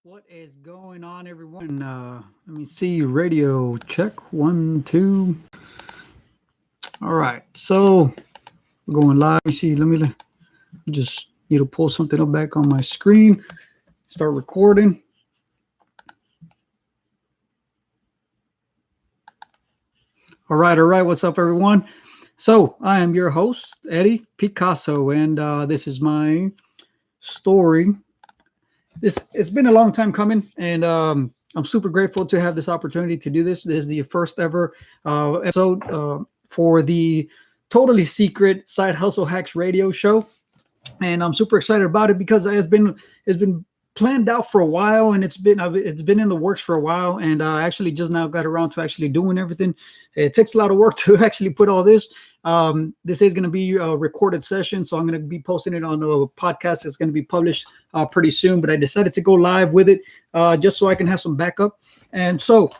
What is going on, everyone? Let me see. Radio check 1, 2. All right, so we're going live. Let me see. Just need to pull something up back on my screen. Start recording. All right. What's up, everyone? So I am your host, Eddie Picasso, and this is my story. It's been a long time coming, and I'm super grateful to have this opportunity to do this. This is the first ever episode for the Totally Secret Side Hustle Hacks radio show, and I'm super excited about it because it's been planned out for a while, and it's been in the works for a while, and I actually just now got around to actually doing everything. It takes a lot of work to actually put all this. This is going to be a recorded session, so I'm going to be posting it on a podcast that's going to be published pretty soon. But I decided to go live with it just so I can have some backup. And so,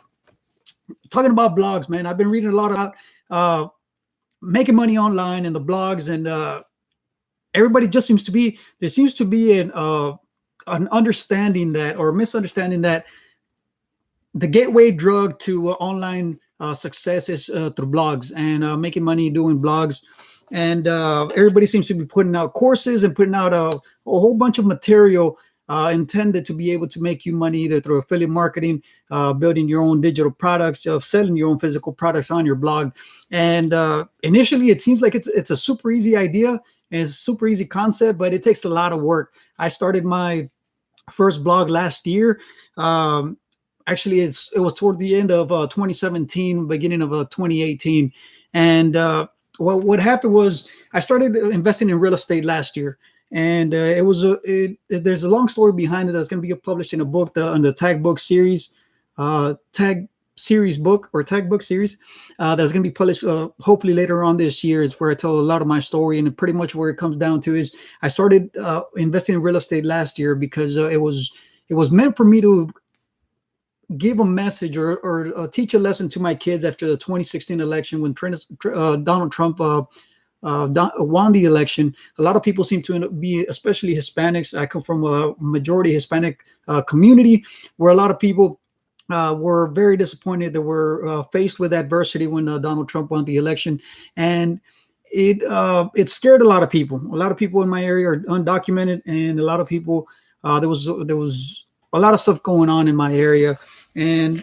talking about blogs, man, I've been reading a lot about making money online and the blogs, and everybody just seems to be there seems to be an understanding that or misunderstanding that the gateway drug to online success is through blogs and making money doing blogs. And everybody seems to be putting out courses and putting out a whole bunch of material intended to be able to make you money either through affiliate marketing, building your own digital products, selling your own physical products on your blog. And initially, it seems like it's a super easy idea and it's a super easy concept, but it takes a lot of work. I started my first blog last year. Actually, it was toward the end of 2017, beginning of 2018. And what happened was I started investing in real estate last year. And there's a long story behind it that's going to be published in a book, on the Tag Book series, Tag series book or Tag Book series that's going to be published hopefully later on this year. Is where I tell a lot of my story, and pretty much where it comes down to is I started investing in real estate last year because it was meant for me to give a message or teach a lesson to my kids after the 2016 election when Donald Trump won the election. A lot of people seem to be, especially Hispanics. I come from a majority Hispanic community where a lot of people were very disappointed that were faced with adversity when Donald Trump won the election. And it scared a lot of people. A lot of people in my area are undocumented, and a lot of people, there was a lot of stuff going on in my area. And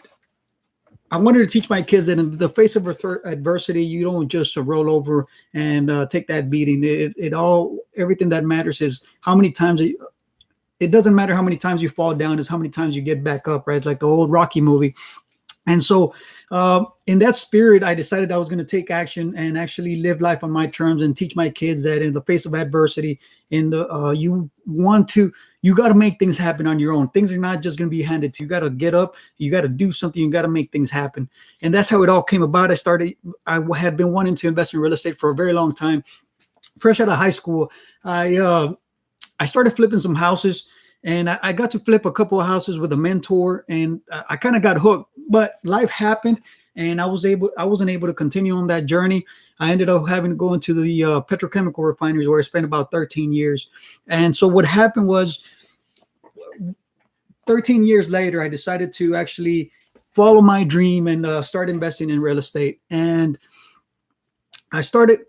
I wanted to teach my kids that in the face of adversity, you don't just roll over and take that beating. Everything that matters is how many times it doesn't matter how many times you fall down, is how many times you get back up, right? Like the old Rocky movie. And so in that spirit, I decided I was going to take action and actually live life on my terms and teach my kids that in the face of adversity, you got to make things happen on your own. Things are not just going to be handed to you. You got to get up, you got to do something, you got to make things happen. And that's how it all came about. I had been wanting to invest in real estate for a very long time. Fresh out of high school, I started flipping some houses, and I got to flip a couple of houses with a mentor, and I kind of got hooked. But life happened, and I wasn't able to continue on that journey. I ended up having to go into the petrochemical refineries where I spent about 13 years. And so what happened was 13 years later, I decided to actually follow my dream and start investing in real estate. And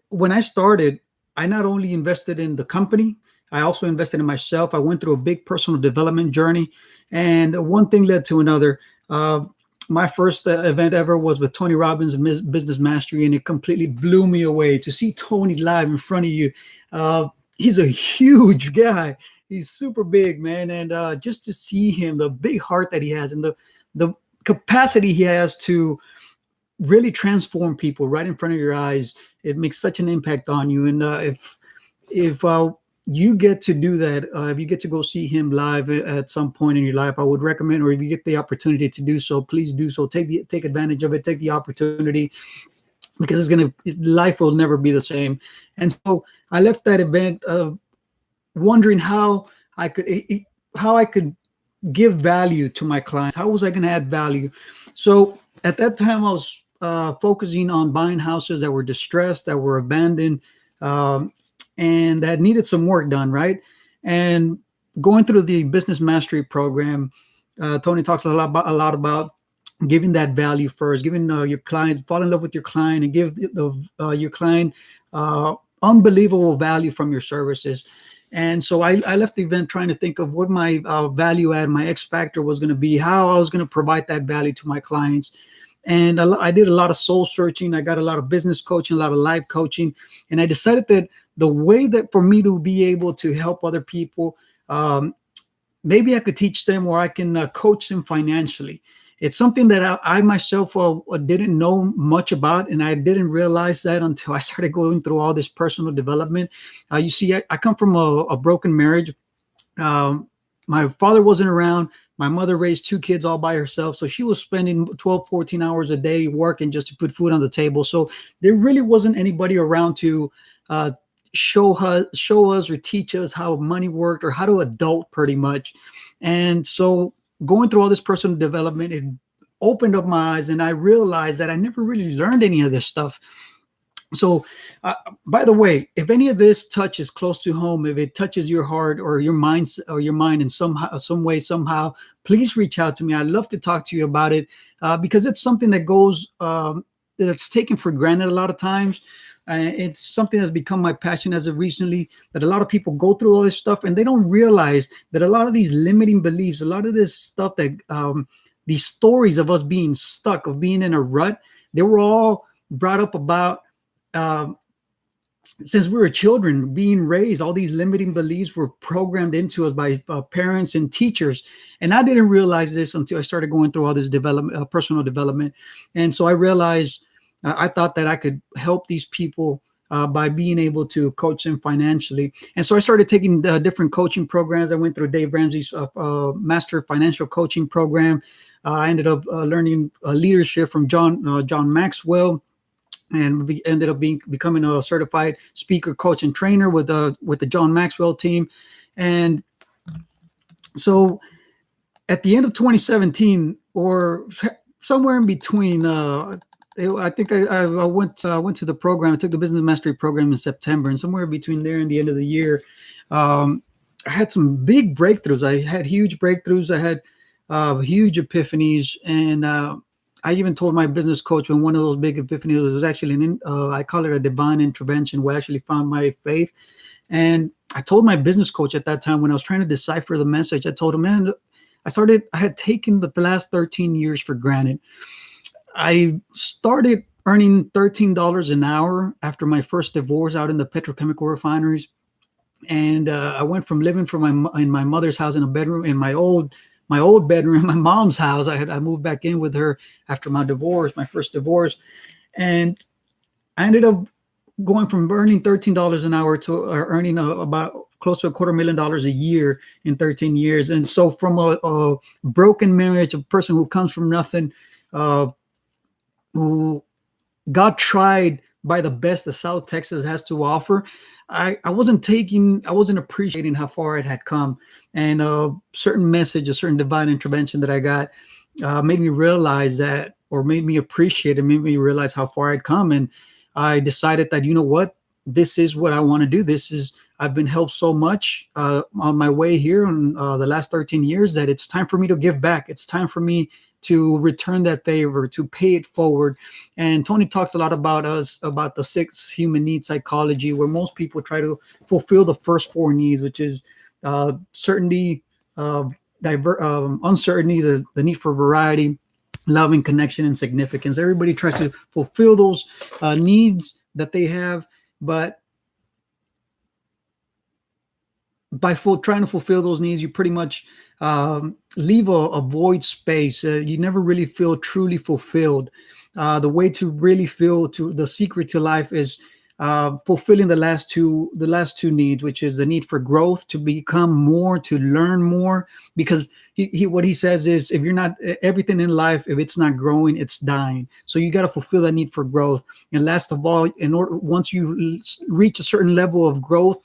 when I started, I not only invested in the company, I also invested in myself. I went through a big personal development journey, and one thing led to another. My first event ever was with Tony Robbins, Business Mastery, and it completely blew me away to see Tony live in front of you. He's a huge guy. He's super big, man. And just to see him, the big heart that he has and the capacity he has to really transform people right in front of your eyes, it makes such an impact on you. And if you get to do that, if you get to go see him live at some point in your life, I would recommend, or if you get the opportunity to do so, please do so. Take advantage of it. Take the opportunity, because life will never be the same. And so I left that event wondering how I could give value to my clients. How was I going to add value? So at that time, I was focusing on buying houses that were distressed, that were abandoned, and that needed some work done, right? And going through the business mastery program, Tony talks a lot about giving that value first, giving your client, fall in love with your client, and give your client uh, unbelievable value from your services. And so I left the event trying to think of what my value add, my X factor was going to be, how I was going to provide that value to my clients. And I did a lot of soul searching. I got a lot of business coaching, a lot of life coaching, and I decided that the way that for me to be able to help other people, um, maybe I could teach them, or I can coach them financially. It's something that I myself didn't know much about, and I didn't realize that until I started going through all this personal development. You see, I come from a broken marriage. um, my father wasn't around. My mother raised two kids all by herself. So she was spending 12, 14 hours a day working just to put food on the table. So there really wasn't anybody around to uh, show us or teach us how money worked or how to adult pretty much. And so going through all this personal development, it opened up my eyes, and I realized that I never really learned any of this stuff. So, by the way, if any of this touches close to home, if it touches your heart or your mind in some way, somehow, please reach out to me. I'd love to talk to you about it, because it's something that goes that's taken for granted a lot of times. It's something that's become my passion as of recently. That a lot of people go through all this stuff and they don't realize that a lot of these limiting beliefs, a lot of this stuff that these stories of us being stuck, of being in a rut, they were all brought up about um, since we were children, being raised. All these limiting beliefs were programmed into us by parents and teachers, and I didn't realize this until I started going through all this development, personal development. And so I realized, I thought that I could help these people by being able to coach them financially. And so I started taking different coaching programs. I went through Dave Ramsey's Master Financial Coaching Program. I ended up learning leadership from John Maxwell, and we ended up becoming a certified speaker, coach, and trainer with the John Maxwell team. And so at the end of 2017, or somewhere in between, I think I went to the program. I took the business mastery program in September, and somewhere between there and the end of the year, I had some big breakthroughs. I had huge breakthroughs. I had huge epiphanies, and I even told my business coach when one of those big epiphanies was actually I call it a divine intervention, where I actually found my faith. And I told my business coach at that time, when I was trying to decipher the message, I told him, man, I had taken the last 13 years for granted. I started earning $13 an hour after my first divorce out in the petrochemical refineries. And I went from living in my mother's house in a bedroom, in my old bedroom, my mom's house. I moved back in with her after my divorce, my first divorce, and I ended up going from earning $13 an hour to earning about close to $250,000 a year in 13 years. And so from a broken marriage, a person who comes from nothing, who got tried by the best that South Texas has to offer, I wasn't appreciating how far it had come. And a certain message, a certain divine intervention that I got made me realize that, or made me appreciate it, made me realize how far I'd come. And I decided that, you know what, this is what I want to do. I've been helped so much on my way here in the last 13 years, that it's time for me to give back. It's time for me to return that favor, to pay it forward. And Tony talks a lot about the 6 human needs psychology, where most people try to fulfill the first 4 needs, which is certainty, uncertainty, the need for variety, loving, connection, and significance. Everybody tries to fulfill those needs that they have, but by trying to fulfill those needs, you pretty much leave a void space. You never really feel truly fulfilled. The way to really feel, to the secret to life, is fulfilling the last two needs, which is the need for growth, to become more, to learn more. Because what he says is, if you're not, everything in life, if it's not growing, it's dying. So you got to fulfill that need for growth. And last of all, once you reach a certain level of growth,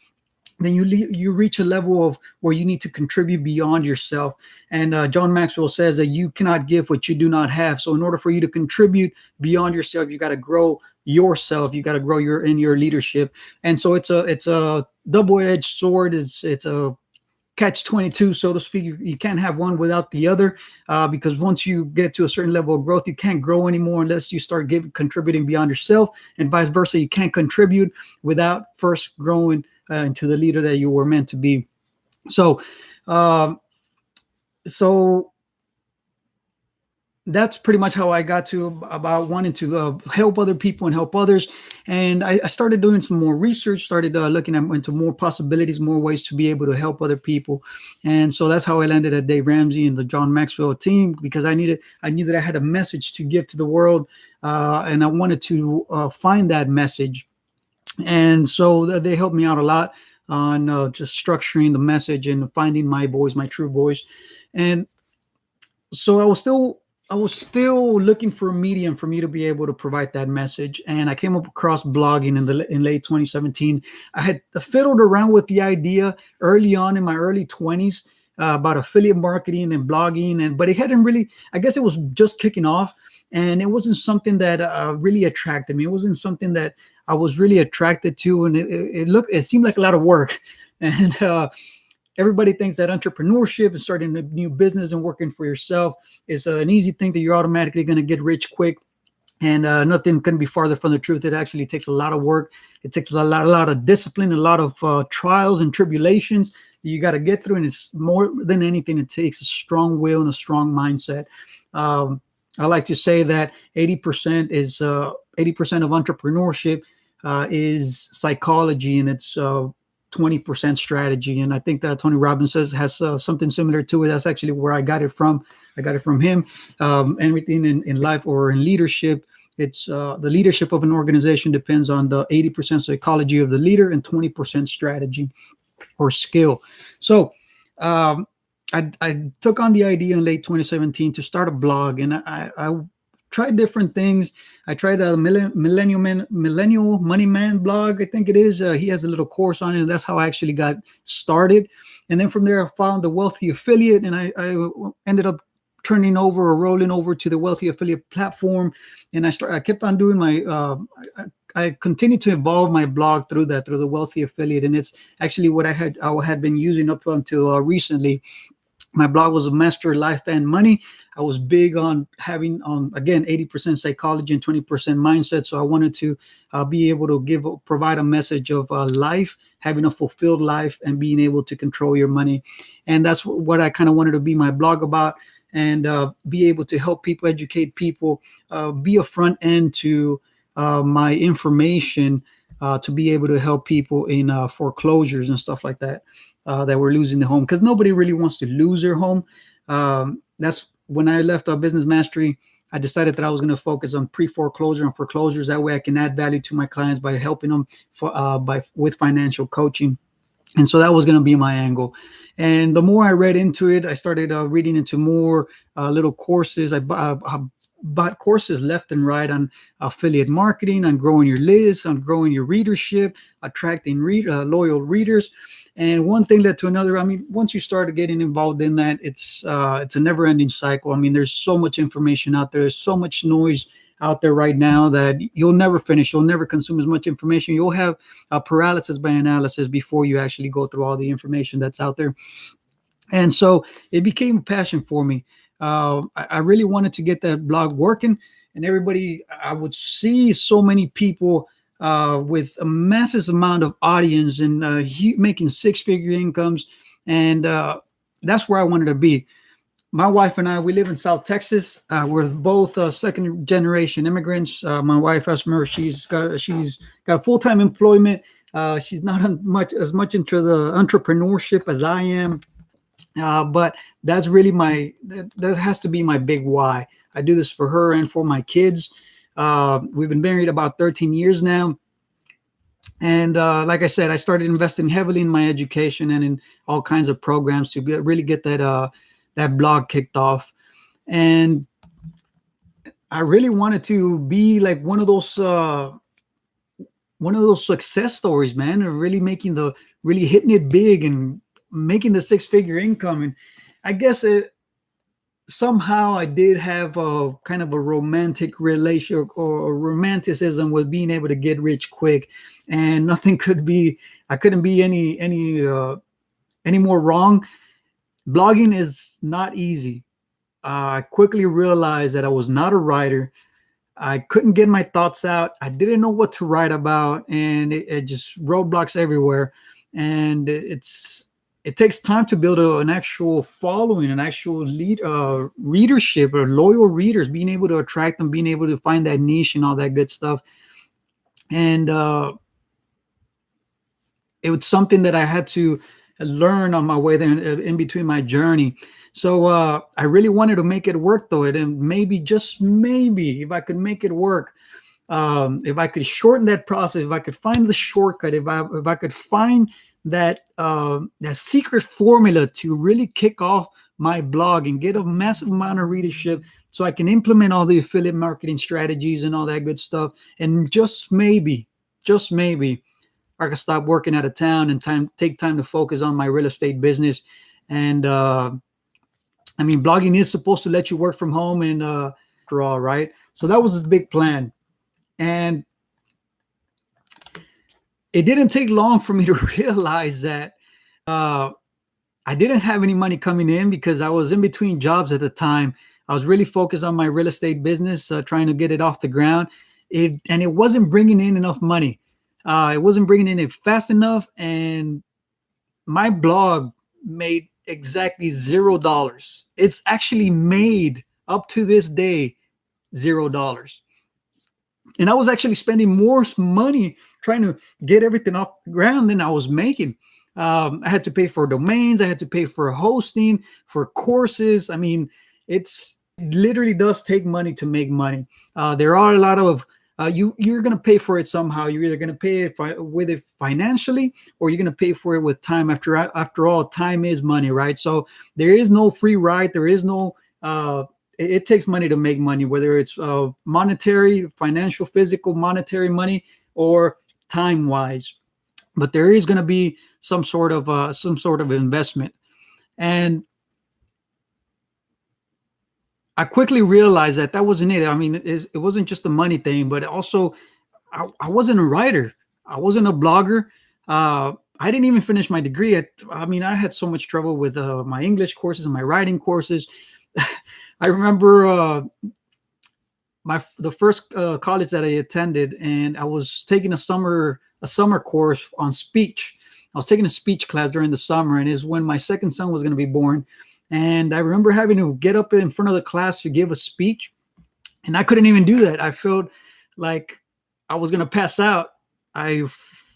then you reach a level of where you need to contribute beyond yourself. And John Maxwell says that you cannot give what you do not have. So in order for you to contribute beyond yourself, you got to grow yourself. You got to grow your leadership. And so it's a double-edged sword. It's a catch 22, so to speak. You can't have one without the other, because once you get to a certain level of growth, you can't grow anymore unless you start contributing beyond yourself, and vice versa. You can't contribute without first growing into the leader that you were meant to be. So, um, so that's pretty much how I got to about wanting to help other people and help others. And I started doing some more research, started looking into more possibilities, more ways to be able to help other people. And so that's how I landed at Dave Ramsey and the John Maxwell team, because I knew that I had a message to give to the world, and I wanted to find that message. And so they helped me out a lot on just structuring the message and finding my voice, my true voice. And so I was still looking for a medium for me to be able to provide that message, and I came up across blogging in late 2017. I had fiddled around with the idea early on in my early 20s about affiliate marketing and blogging, but it hadn't really. I guess it was just kicking off, and it wasn't something that really attracted me. It wasn't something that I was really attracted to, and it seemed like a lot of work, and everybody thinks that entrepreneurship and starting a new business and working for yourself is an easy thing that you're automatically going to get rich quick. And nothing can be farther from the truth. It actually takes a lot of work. It takes a lot of discipline, a lot of trials and tribulations you got to get through. And it's more than anything, it takes a strong will and a strong mindset. I like to say that 80% of entrepreneurship is psychology, and it's 20% strategy. And I think that Tony Robbins has something similar to it. That's actually where I got it from. I got it from him. Everything in life or in leadership, it's the leadership of an organization depends on the 80% psychology of the leader and 20% strategy or skill. So I took on the idea in late 2017 to start a blog, and I tried different things. I tried a Millennial Money Man blog, I think it is. He has a little course on it, and that's how I actually got started. And then from there, I found the Wealthy Affiliate, and I ended up turning over or rolling over to the Wealthy Affiliate platform. And I kept on doing I continued to evolve my blog through the Wealthy Affiliate, and it's actually what I had been using up until recently. My blog was a Master Life and Money. I was big on having, again, 80% psychology and 20% mindset. So I wanted to be able to provide a message of life, having a fulfilled life, and being able to control your money. And that's what I kind of wanted to be my blog about, and be able to help people, educate people, be a front end to my information, to be able to help people in foreclosures and stuff like that. That were losing the home, because nobody really wants to lose their home. That's when I left Business Mastery. I decided that I was going to focus on pre-foreclosure and foreclosures. That way I can add value to my clients by helping them with financial coaching. And so that was going to be my angle. And the more I read into it, I started reading into more little courses. I bought courses left and right on affiliate marketing, on growing your list, on growing your readership, attracting loyal readers. And one thing led to another. I mean, once you started getting involved in that, it's a never-ending cycle. I mean, there's so much information out there. There's so much noise out there right now that you'll never finish. You'll never consume as much information. You'll have paralysis by analysis before you actually go through all the information that's out there. And so it became a passion for me. I really wanted to get that blog working, and I would see so many people with a massive amount of audience and making six-figure incomes. And that's where I wanted to be. My wife and I, we live in South Texas. We're both second-generation immigrants. My wife, Esmer, she's got full-time employment. She's not as much into the entrepreneurship as I am. But that's really that has to be my big why. I do this for her and for my kids. We've been married about 13 years now. And like I said, I started investing heavily in my education and in all kinds of programs to really get that blog kicked off. And I really wanted to be like one of those success stories, man, of really really hitting it big and making the six-figure income. And I guess somehow I did have a kind of a romantic relationship or romanticism with being able to get rich quick, and I couldn't be any anymore wrong. Blogging is not easy. I quickly realized that I was not a writer. I couldn't get my thoughts out. I didn't know what to write about, and it just roadblocks everywhere. And it takes time to build an actual following, an actual readership or loyal readers, being able to attract them, being able to find that niche and all that good stuff. And it was something that I had to learn on my way there in between my journey. So I really wanted to make it work, though. And maybe, just maybe, if I could make it work, if I could shorten that process, if I could find the shortcut, if I could find that that secret formula to really kick off my blog and get a massive amount of readership, so I can implement all the affiliate marketing strategies and all that good stuff, and just maybe, I could stop working out of town and take time to focus on my real estate business. And I mean, blogging is supposed to let you work from home and draw, right? So that was a big plan. And it didn't take long for me to realize that I didn't have any money coming in, because I was in between jobs at the time. I was really focused on my real estate business, trying to get it off the ground. And it wasn't bringing in enough money. It wasn't bringing in fast enough. And my blog made exactly $0. It's actually made, up to this day, $0. And I was actually spending more money trying to get everything off the ground than I was making. I had to pay for domains. I had to pay for hosting, for courses. I mean, it literally does take money to make money. There are a lot of you're going to pay for it somehow. You're either going to pay it with it financially, or you're going to pay for it with time. After all, time is money, right? So there is no free ride. There is no it takes money to make money, whether it's monetary, financial, physical, monetary money, or time wise. But there is going to be some sort of investment. And I quickly realized that wasn't it. I mean, it wasn't just the money thing, but also I wasn't a writer. I wasn't a blogger. I didn't even finish my degree. I mean, I had so much trouble with my English courses and my writing courses. I remember the first college that I attended, and I was taking a summer course on speech. I was taking a speech class during the summer, and is when my second son was going to be born. And I remember having to get up in front of the class to give a speech, and I couldn't even do that. I felt like I was going to pass out. I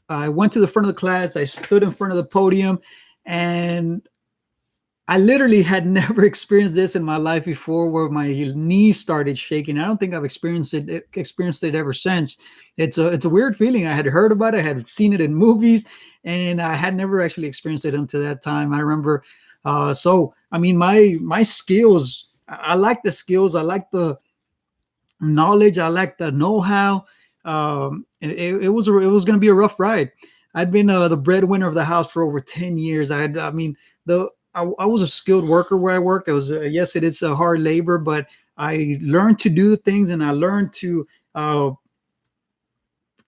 went to the front of the class. I stood in front of the podium, and I literally had never experienced this in my life before, where my knees started shaking. I don't think I've experienced it ever since. It's a weird feeling. I had heard about it, I had seen it in movies, and I had never actually experienced it until that time. I remember. So I mean, my skills. I like the skills. I like the knowledge. I like the know-how. It was going to be a rough ride. I'd been the breadwinner of the house for over 10 years. I was a skilled worker where I worked. It was yes, it is a hard labor, but I learned to do the things, and I learned to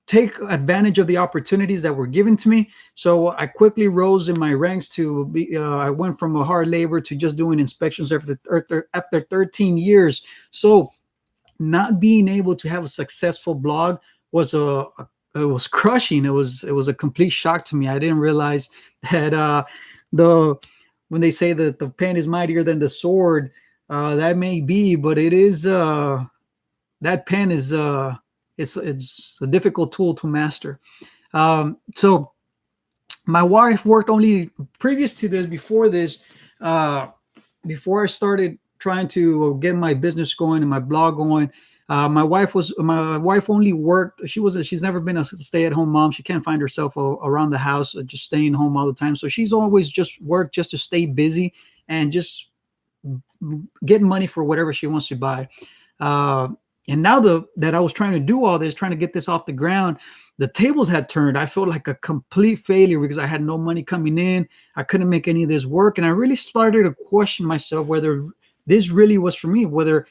take advantage of the opportunities that were given to me. So I quickly rose in my ranks to be. I went from a hard labor to just doing inspections after 13 years. So not being able to have a successful blog was it was crushing. It was a complete shock to me. I didn't realize that when they say that the pen is mightier than the sword, that may be, but it is that pen is it's a difficult tool to master. So my wife worked only previous to this, before I started trying to get my business going and my blog going. My wife only worked. She's never been a stay-at-home mom. She can't find herself around the house, just staying home all the time. So she's always just worked just to stay busy and just get money for whatever she wants to buy. And now that I was trying to do all this, trying to get this off the ground, the tables had turned. I felt like a complete failure because I had no money coming in. I couldn't make any of this work. And I really started to question myself whether this really was for me, whether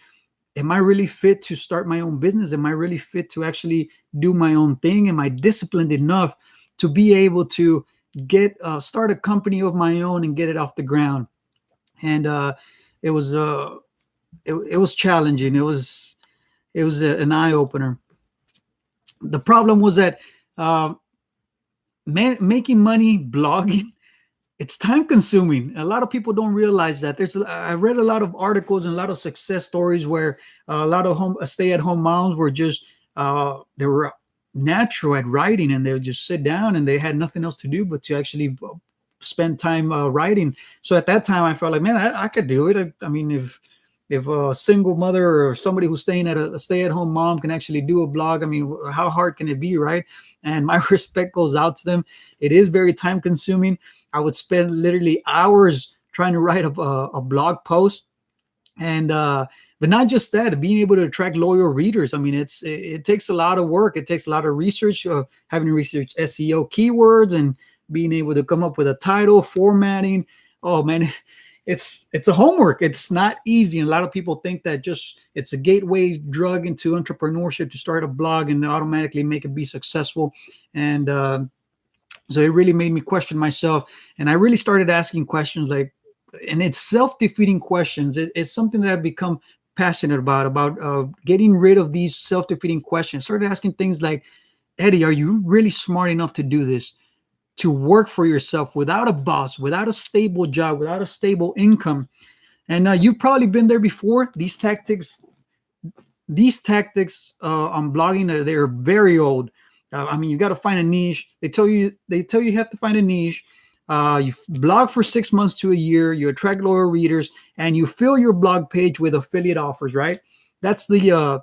am I really fit to start my own business? Am I really fit to actually do my own thing? Am I disciplined enough to be able to get start a company of my own and get it off the ground. And it was it was challenging. It was an eye opener. The problem was that uh, making money blogging, it's time consuming. A lot of people don't realize that. I read a lot of articles and a lot of success stories where a lot of home stay at home moms were just they were natural at writing, and they would just sit down and they had nothing else to do but to actually spend time writing. So at that time I felt like, man, I could do it. I mean, if a single mother or somebody who's staying at a stay-at-home mom can actually do a blog, I mean, how hard can it be, right? And my respect goes out to them. It is very time-consuming. I would spend literally hours trying to write a blog post, and but not just that, being able to attract loyal readers. I mean, it takes a lot of work. It takes a lot of research, having to research SEO keywords and being able to come up with a title, formatting. Oh man, it's a homework. It's not easy. And a lot of people think that just it's a gateway drug into entrepreneurship to start a blog and automatically make it be successful. And so it really made me question myself. And I really started asking questions like, and it's self-defeating questions. It's something that I've become passionate about getting rid of these self-defeating questions. Started asking things like, Eddie, are you really smart enough to do this? To work for yourself without a boss, without a stable job, without a stable income? And you've probably been there before. These tactics on blogging, they're very old. I mean, you got to find a niche. They tell you you have to find a niche. You blog for 6 months to a year. You attract loyal readers, and you fill your blog page with affiliate offers. Right? That's the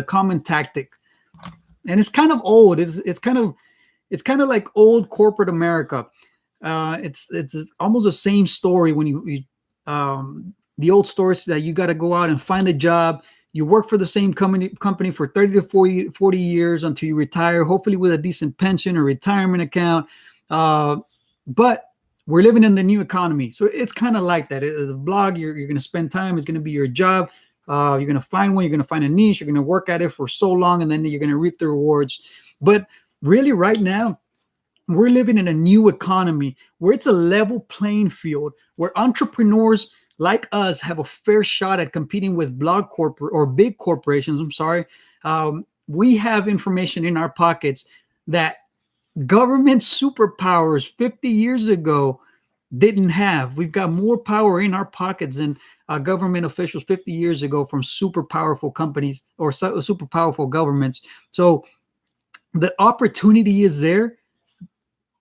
common tactic, and it's kind of old. It's kind of like old corporate America. It's almost the same story when the old stories that you got to go out and find a job. You work for the same company for 30 to 40 years until you retire, hopefully with a decent pension or retirement account. But we're living in the new economy. So it's kind of like that. It's a blog. You're going to spend time. It's going to be your job. You're going to find one. You're going to find a niche. You're going to work at it for so long, and then you're going to reap the rewards. But really, right now, we're living in a new economy where it's a level playing field, where entrepreneurs like us have a fair shot at competing with big corporations. I'm sorry. We have information in our pockets that government superpowers 50 years ago didn't have. We've got more power in our pockets than government officials 50 years ago from super powerful companies or super powerful governments. So the opportunity is there,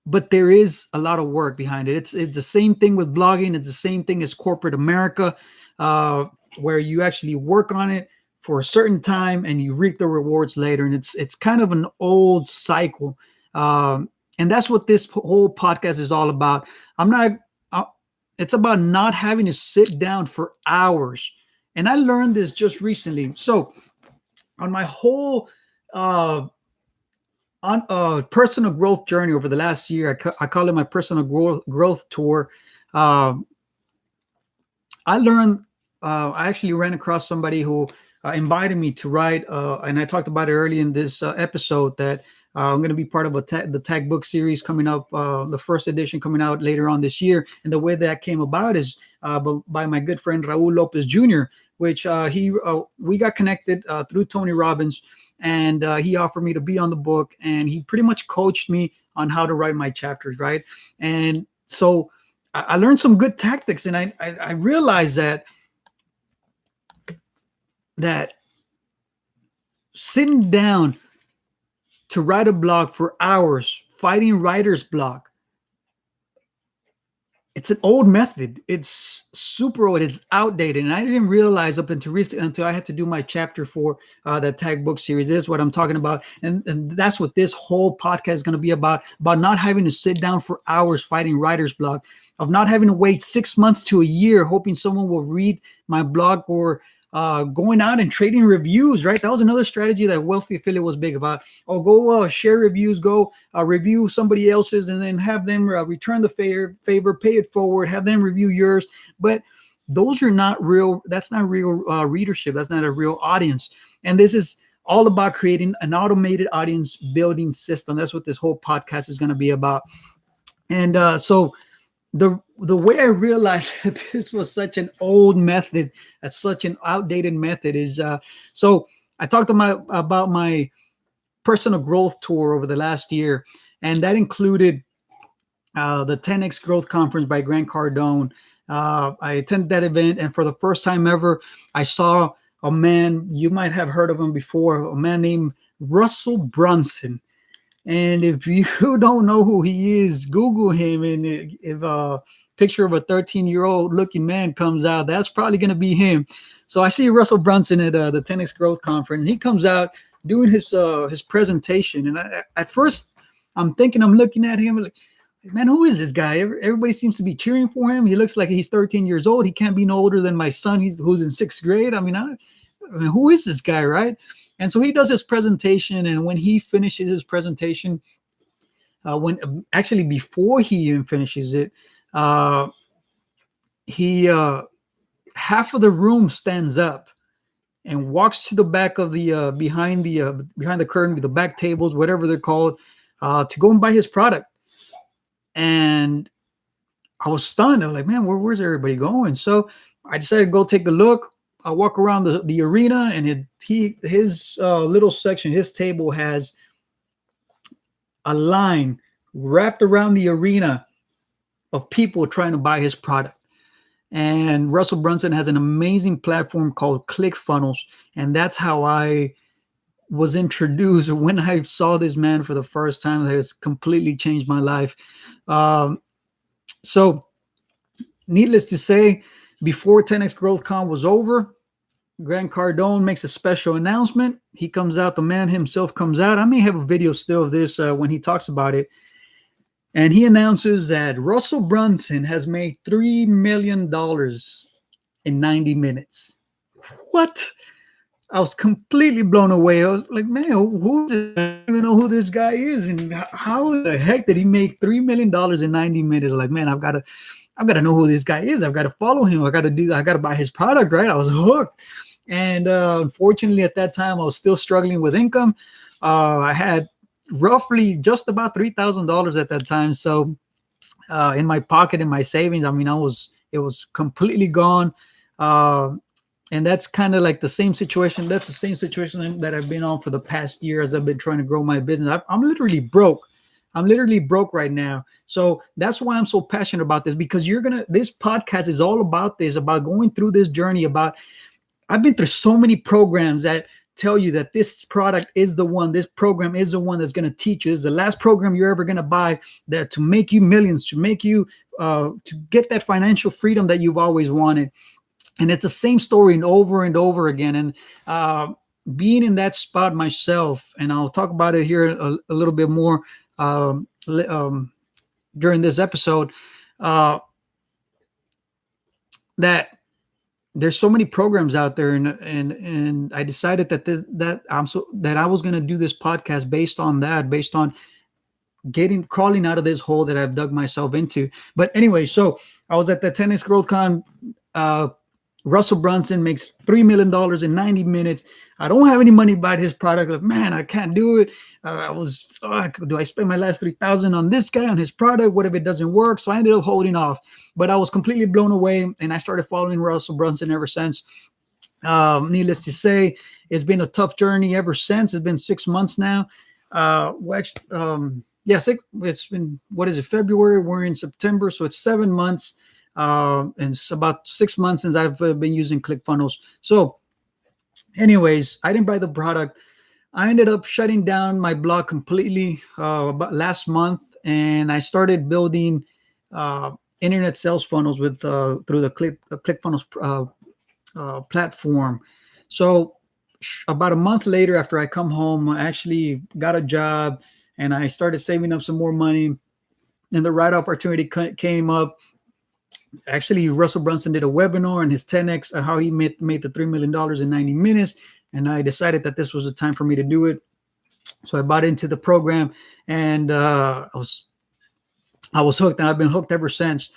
but there is a lot of work behind it. It's the same thing with blogging. It's the same thing as corporate America, where you actually work on it for a certain time and you reap the rewards later. And it's kind of an old cycle. And that's what this whole podcast is all about. It's about not having to sit down for hours. And I learned this just recently. So on my whole personal growth journey over the last year, I call it my personal growth tour. I learned, I actually ran across somebody who invited me to write, and I talked about it early in this episode, that I'm going to be part of the Tag Book series coming up, the first edition coming out later on this year. And the way that came about is by my good friend Raul Lopez Jr., which we got connected through Tony Robbins. And he offered me to be on the book, and he pretty much coached me on how to write my chapters, right? And so I learned some good tactics, and I realized that sitting down to write a blog for hours, fighting writer's block, it's an old method. It's super old. It's outdated. And I didn't realize up until recently, until I had to do my chapter for the Tag Book series. This is what I'm talking about. And that's what this whole podcast is going to be about not having to sit down for hours fighting writer's block, of not having to wait 6 months to a year hoping someone will read my blog, or going out and trading reviews, right? That was another strategy that Wealthy Affiliate was big about. Oh, go share reviews, go review somebody else's, and then have them return the favor, pay it forward, have them review yours. But those are not real. That's not real readership. That's not a real audience. And this is all about creating an automated audience building system. That's what this whole podcast is going to be about. And so the way I realized that this was such an old method, that's such an outdated method, is so I talked about my personal growth tour over the last year, and that included the 10x Growth Conference by Grant Cardone. I attended that event, and for the first time ever, I saw a man, you might have heard of him before, a man named Russell Brunson. And if you don't know who he is, Google him. And if a picture of a 13-year-old looking man comes out, that's probably going to be him. So I see Russell Brunson at the 10x Growth Conference. He comes out doing his presentation. And at first, I'm looking at him like, man, who is this guy? Everybody seems to be cheering for him. He looks like he's 13 years old. He can't be no older than my son, who's in 6th grade. I mean, who is this guy, right? And so he does his presentation, and when he finishes his presentation, before he even finishes it, he half of the room stands up and walks to the back of the behind the curtain, the back tables, whatever they're called, to go and buy his product. And I was stunned. I was like, man, where's everybody going? So I decided to go take a look. I walk around the arena, and his little section, his table has a line wrapped around the arena of people trying to buy his product. And Russell Brunson has an amazing platform called ClickFunnels, and that's how I was introduced. When I saw this man for the first time, that has completely changed my life. So needless to say, before 10x GrowthCon was over, Grant Cardone makes a special announcement. He comes out, the man himself comes out. I may have a video still of this when he talks about it. And he announces that Russell Brunson has made $3 million in 90 minutes. What? I was completely blown away. I was like, man, who is this? I don't even know who this guy is. And how the heck did he make $3 million in 90 minutes? Like, man, I've got to know who this guy is. I've got to follow him. I got to buy his product, right? I was hooked. And unfortunately, at that time, I was still struggling with income. I had roughly just about $3,000 at that time. So in my pocket, in my savings, I mean, it was completely gone. And that's kind of like the same situation. That's the same situation that I've been on for the past year as I've been trying to grow my business. I'm literally broke. I'm literally broke right now. So that's why I'm so passionate about this, because this podcast is all about this, about going through this journey. I've been through so many programs that tell you that this product is the one, this program is the one that's going to teach you. It's the last program you're ever going to buy that to make you millions, to make you, to get that financial freedom that you've always wanted. And it's the same story and over again. And being in that spot myself, and I'll talk about it here a little bit more during this episode, that there's so many programs out there, and I decided that I was going to do this podcast based on crawling out of this hole that I've dug myself into. But anyway, so I was at the 10x GrowthCon. Russell Brunson makes $3 million in 90 minutes. I don't have any money to buy his product. Like, man, I can't do it. Do I spend my last $3,000 on this guy, on his product? What if it doesn't work? So I ended up holding off. But I was completely blown away, and I started following Russell Brunson ever since. Needless to say, it's been a tough journey ever since. It's been 6 months now. It's been, what is it, February? We're in September, so it's 7 months. And it's about 6 months since I've been using ClickFunnels. So anyways, I didn't buy the product. I ended up shutting down my blog completely about last month, and I started building internet sales funnels through the ClickFunnels platform. So about a month later, after I come home, I actually got a job, and I started saving up some more money, and the right opportunity came up. Actually, Russell Brunson did a webinar on his 10x, how he made the $3 million in 90 minutes. And I decided that this was the time for me to do it. So I bought into the program, and I was hooked, and I've been hooked ever since.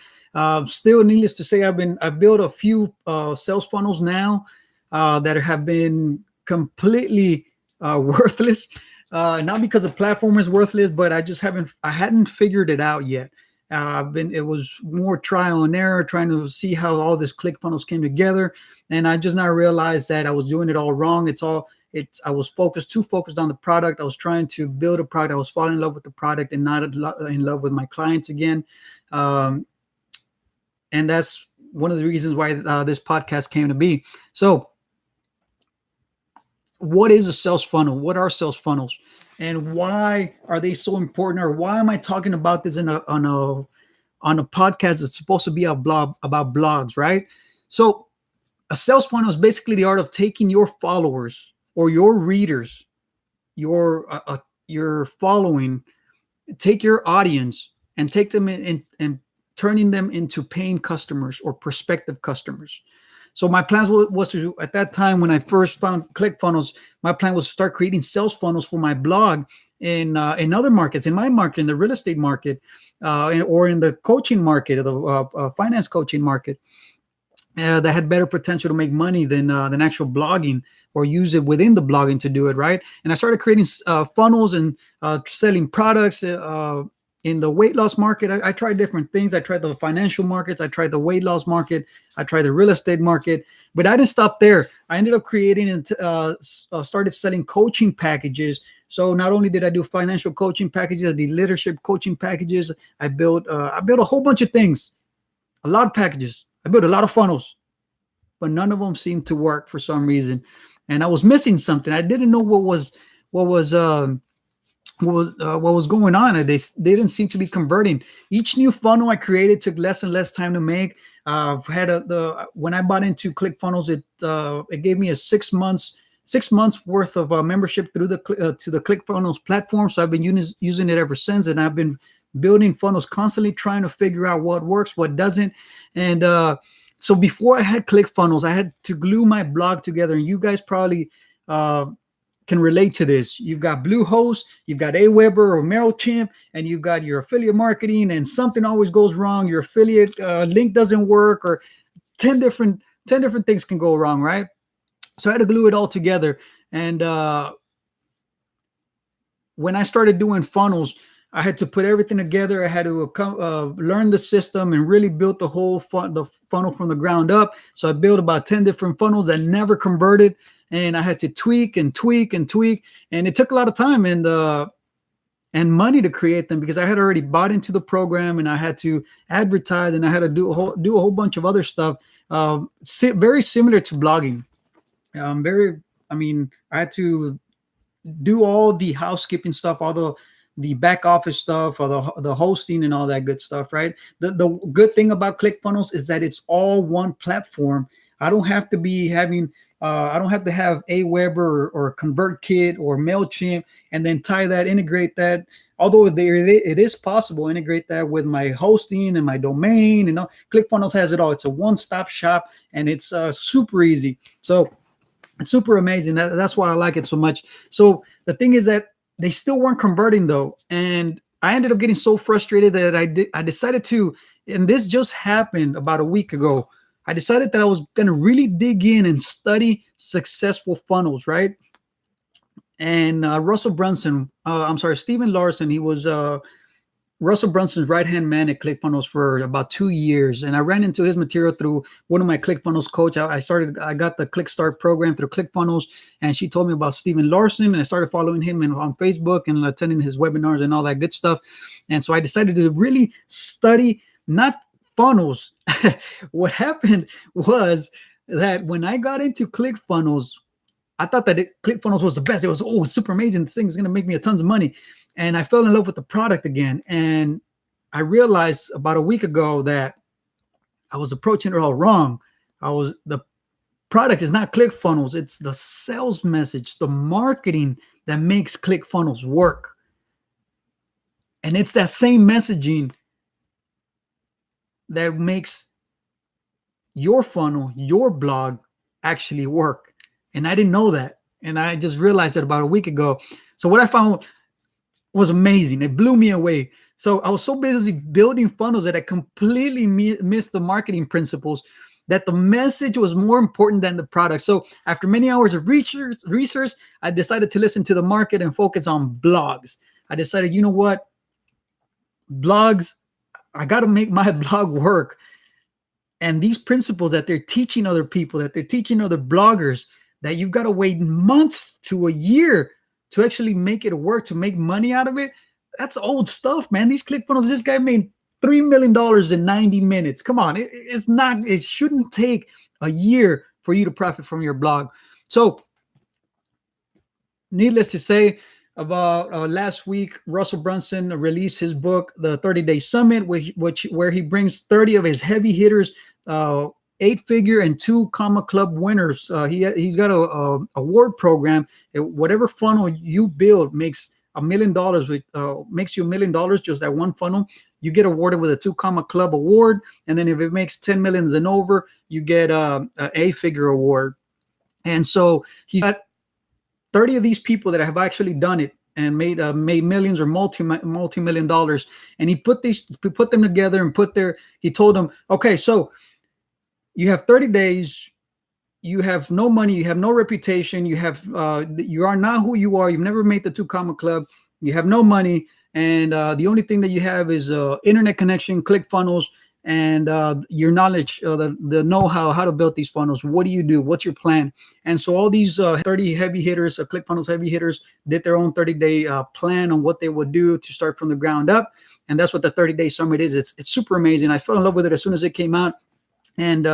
Still, needless to say, I've built a few sales funnels now that have been completely worthless. Not because the platform is worthless, but I hadn't figured it out yet. It was more trial and error, trying to see how all this ClickFunnels came together. And I just now realized that I was doing it all wrong. I was too focused on the product. I was trying to build a product. I was falling in love with the product and not in love with my clients again. And that's one of the reasons why this podcast came to be. So what is a sales funnel? What are sales funnels? And why are they so important? Or why am I talking about this on a podcast that's supposed to be a blog about blogs, right? So a sales funnel is basically the art of taking your followers or your readers, your following, take your audience and take them in and turning them into paying customers or prospective customers. So my plan was to, at that time when I first found ClickFunnels, my plan was to start creating sales funnels for my blog in other markets, in my market, in the real estate market, or in the coaching market, the finance coaching market, that had better potential to make money than actual blogging, or use it within the blogging to do it, right? And I started creating funnels and selling products. In the weight loss market, I tried different things. I tried the financial markets. I tried the weight loss market. I tried the real estate market, but I didn't stop there. I ended up creating and started selling coaching packages. So not only did I do financial coaching packages, I did leadership coaching packages. I built a whole bunch of things, a lot of packages. I built a lot of funnels, but none of them seemed to work for some reason, and I was missing something. I didn't know what was going on. They didn't seem to be converting. Each new funnel I created took less and less time to make. When I bought into ClickFunnels, it gave me a 6 months worth of membership through to the ClickFunnels platform. So I've been using it ever since, and I've been building funnels constantly, trying to figure out what works, what doesn't. And so before I had ClickFunnels, I had to glue my blog together, and you guys probably can relate to this. You've got Bluehost, you've got Aweber or MailChimp, and you've got your affiliate marketing, and something always goes wrong. Your affiliate link doesn't work, or 10 different things can go wrong, right? So I had to glue it all together. And when I started doing funnels, I had to put everything together. I had to learn the system and really build the whole funnel from the ground up. So I built about 10 different funnels that never converted, and I had to tweak and tweak and tweak. And it took a lot of time and money to create them, because I had already bought into the program, and I had to advertise, and I had to do a whole bunch of other stuff, very similar to blogging. I had to do all the housekeeping stuff, all the back office stuff, or the hosting and all that good stuff, right? The good thing about ClickFunnels is that it's all one platform. I don't have to be having I don't have to have Aweber or ConvertKit or MailChimp and then integrate that. Although it is possible, integrate that with my hosting and my domain. And all. ClickFunnels has it all. It's a one-stop shop, and it's super easy. So it's super amazing. That's why I like it so much. So the thing is that they still weren't converting though. And I ended up getting so frustrated that I decided to, and this just happened about a week ago. I decided that I was going to really dig in and study successful funnels, right? And Steven Larson, he was Russell Brunson's right-hand man at ClickFunnels for about 2 years. And I ran into his material through one of my ClickFunnels coach. I got the ClickStart program through ClickFunnels, and she told me about Steven Larson, and I started following him on Facebook and attending his webinars and all that good stuff. And so I decided to really study, not funnels. What happened was that when I got into ClickFunnels, I thought that ClickFunnels was the best. It was, super amazing. This thing is going to make me a tons of money. And I fell in love with the product again. And I realized about a week ago that I was approaching it all wrong. The product is not ClickFunnels. It's the sales message, the marketing that makes ClickFunnels work. And it's that same messaging that makes your funnel, your blog actually work. And I didn't know that. And I just realized that about a week ago. So what I found was amazing. It blew me away. So I was so busy building funnels that I completely missed the marketing principles. that the message was more important than the product. So after many hours of research, I decided to listen to the market and focus on blogs. I decided, you know what? Blogs, I got to make my blog work. And these principles that they're teaching other people, that they're teaching other bloggers, that you've got to wait months to a year to actually make it work, to make money out of it. That's old stuff, man. These ClickFunnels, this guy made $3 million in 90 minutes. Come on. It shouldn't take a year for you to profit from your blog. So needless to say, about last week, Russell Brunson released his book, The 30-Day Summit, where he brings 30 of his heavy hitters, 8-figure and 2 comma club winners. He's got a award program. Whatever funnel you build makes $1 million. Makes you $1 million just that one funnel. You get awarded with a 2 comma club award, and then if it makes 10 millions and over, you get a 8-figure award. And so he's got 30 of these people that have actually done it and made millions or multi-million dollars. And he put them together and he told them, okay, so you have 30 days, you have no money, you have no reputation, you are not who you are, you've never made the 2 comma club, you have no money, and the only thing that you have is internet connection, ClickFunnels, and your knowledge, the know-how, how to build these funnels. What do you do? What's your plan? And so all these 30 heavy hitters, ClickFunnels heavy hitters, did their own 30-day plan on what they would do to start from the ground up. And that's what the 30-day summit is. It's super amazing. I fell in love with it as soon as it came out. And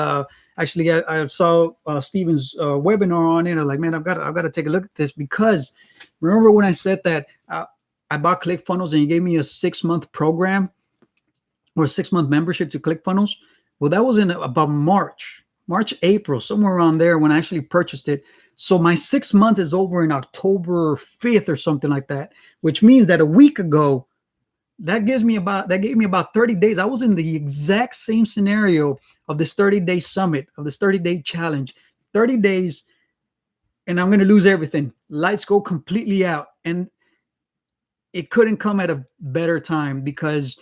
actually, I saw Steven's webinar on it. I'm like, man, I've got to take a look at this, because remember when I said that I bought ClickFunnels and he gave me a 6-month program or a 6-month membership to ClickFunnels? Well, that was in about March, April, somewhere around there when I actually purchased it. So my 6 months is over in October 5th or something like that, which means that a week ago, that gave me about 30 days. I was in the exact same scenario of this 30-day summit, of this 30-day challenge. 30 days, and I'm going to lose everything. Lights go completely out. And it couldn't come at a better time, because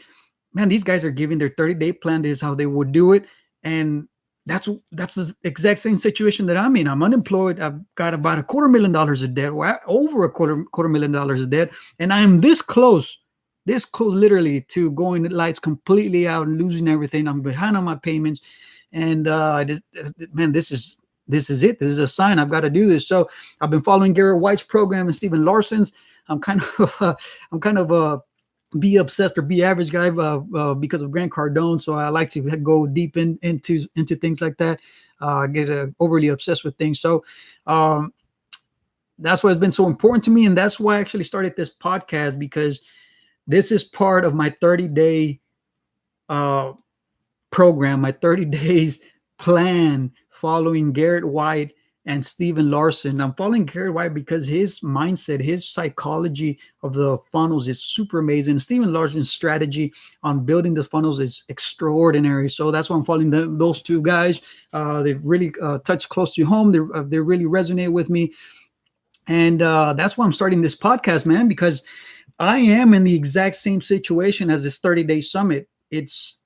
man, these guys are giving their 30-day plan. This is how they would do it. And that's the exact same situation that I'm in. I'm unemployed. I've got about $250,000 of debt, over $250,000 of debt. And I'm this close literally to going lights completely out and losing everything. I'm behind on my payments. And this is it. This is a sign. I've got to do this. So I've been following Garrett White's program and Stephen Larson's. I'm kind of a be obsessed or be average guy because of Grant Cardone. So I like to go deep into things like that. Get overly obsessed with things. So that's why it's been so important to me. And that's why I actually started this podcast, because this is part of my 30-day program, my 30 days plan, following Garrett White and Stephen Larson. I'm following Garrett White because his mindset, his psychology of the funnels is super amazing. Stephen Larson's strategy on building the funnels is extraordinary. So that's why I'm following those two guys. They've really touched close to home. They really resonate with me. And that's why I'm starting this podcast, man, because I am in the exact same situation as this 30-day summit. It's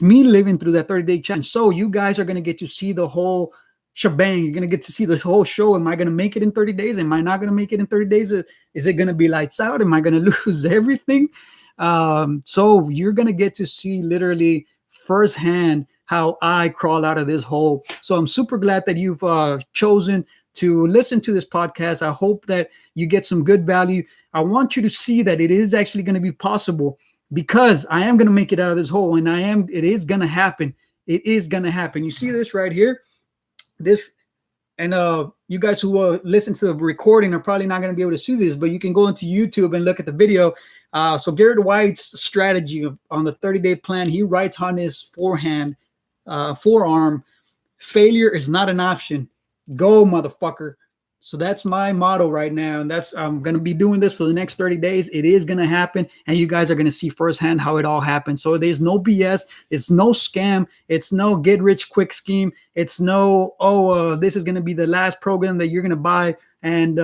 me living through that 30-day challenge. So you guys are going to get to see the whole shebang. You're going to get to see this whole show. Am I going to make it in 30 days? Am I not going to make it in 30 days? Is it going to be lights out? Am I going to lose everything? So you're going to get to see literally firsthand how I crawl out of this hole. So I'm super glad that you've chosen to listen to this podcast. I hope that you get some good value. I want you to see that it is actually going to be possible, because I am going to make it out of this hole, and it is going to happen. It is going to happen. You see this right here? This, and you guys who listen to the recording are probably not going to be able to see this, but you can go into YouTube and look at the video. So Garrett White's strategy on the 30-day plan, he writes on his forearm, failure is not an option. Go, motherfucker. So that's my motto right now. And I'm going to be doing this for the next 30 days. It is going to happen. And you guys are going to see firsthand how it all happens. So there's no BS. It's no scam. It's no get rich quick scheme. It's no, this is going to be the last program that you're going to buy. And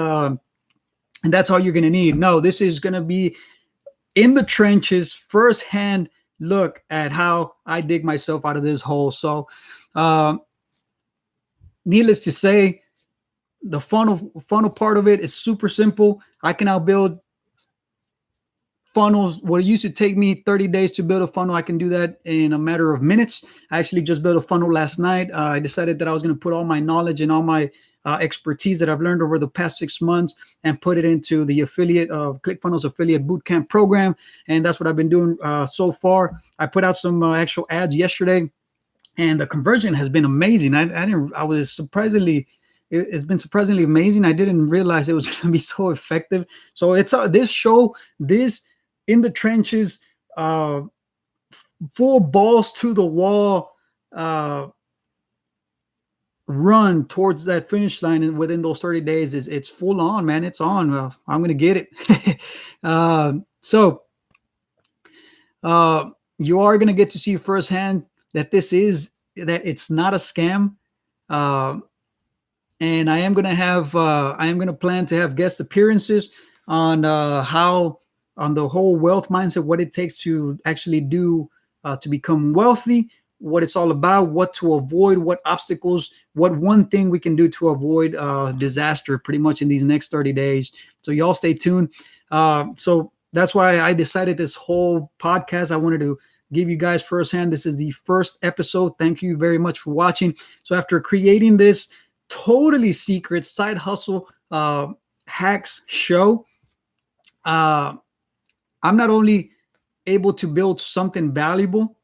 that's all you're going to need. No, this is going to be in the trenches, firsthand look at how I dig myself out of this hole. So, needless to say, the funnel part of it is super simple. I can now build funnels. What it used to take me 30 days to build a funnel, I can do that in a matter of minutes. I actually just built a funnel last night. I decided that I was going to put all my knowledge and all my expertise that I've learned over the past 6 months and put it into the affiliate of ClickFunnels affiliate bootcamp program. And that's what I've been doing so far. I put out some actual ads yesterday, and the conversion has been amazing. It's been surprisingly amazing. I didn't realize it was going to be so effective. So it's this show, this in the trenches, full balls to the wall run towards that finish line, and within those 30 days it's full on, man. It's on. Well, I'm gonna get it. So you are gonna get to see firsthand that it's not a scam. And I am gonna plan to have guest appearances on on the whole wealth mindset, what it takes to actually do to become wealthy, what it's all about, what to avoid, what obstacles, what one thing we can do to avoid disaster pretty much in these next 30 days. So y'all stay tuned. So that's why I decided this whole podcast, I wanted to give you guys firsthand. This is the first episode. Thank you very much for watching. So after creating this totally secret side hustle hacks show, I'm not only able to build something valuable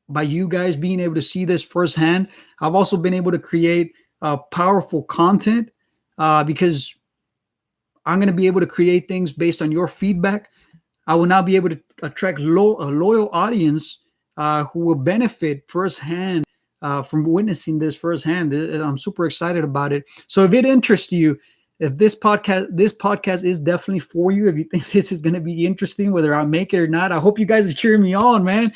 by you guys being able to see this firsthand, I've also been able to create powerful content because I'm going to be able to create things based on your feedback. I will now be able to attract a loyal audience who will benefit firsthand from witnessing this firsthand. I'm super excited about it. So if it interests you, if this podcast is definitely for you, if you think this is going to be interesting, whether I make it or not, I hope you guys are cheering me on, man.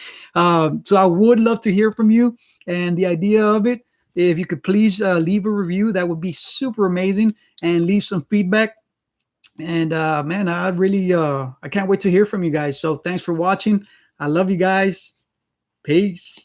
So I would love to hear from you and the idea of it. If you could please leave a review, that would be super amazing, and leave some feedback. And man, I can't wait to hear from you guys. So thanks for watching. I love you guys. Peace.